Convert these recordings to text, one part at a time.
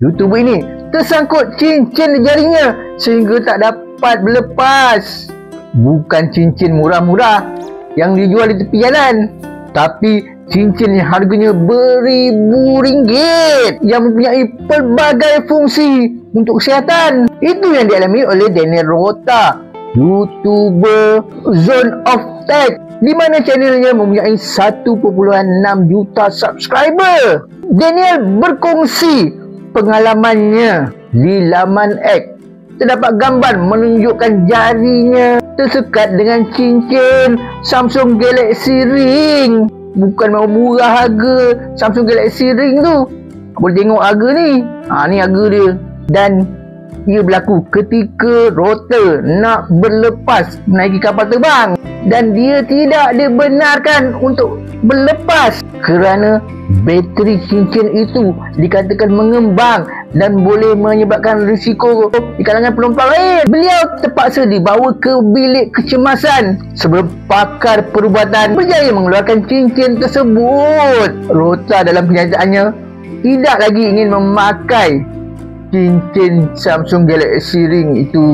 YouTuber ini tersangkut cincin di jarinya sehingga tak dapat berlepas. Bukan cincin murah-murah yang dijual di tepi jalan, tapi cincin yang harganya beribu ringgit yang mempunyai pelbagai fungsi untuk kesihatan. Itu yang dialami oleh Daniel Rota, YouTuber Zone of Tech, di mana channelnya mempunyai 1.6 juta subscriber. Daniel berkongsi pengalamannya di laman X. Terdapat gambar menunjukkan jarinya tersekat dengan cincin Samsung Galaxy Ring. Bukan murah harga Samsung Galaxy Ring tu. Boleh tengok harga ni. Ni harga dia. Dan ia berlaku ketika Rota nak berlepas menaiki kapal terbang, dan dia tidak dibenarkan untuk berlepas kerana bateri cincin itu dikatakan mengembang dan boleh menyebabkan risiko di kalangan penumpang lain. Beliau terpaksa dibawa ke bilik kecemasan sebelum pakar perubatan berjaya mengeluarkan cincin tersebut. Rota dalam kenyataannya tidak lagi ingin memakai cincin Samsung Galaxy Ring itu.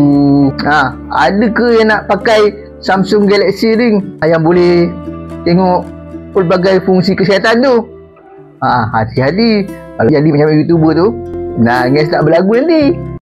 Adakah yang nak pakai Samsung Galaxy Ring yang boleh tengok pelbagai fungsi kesihatan tu? Hati-hati kalau jadi macam YouTuber tu, nangis tak berlagu nanti.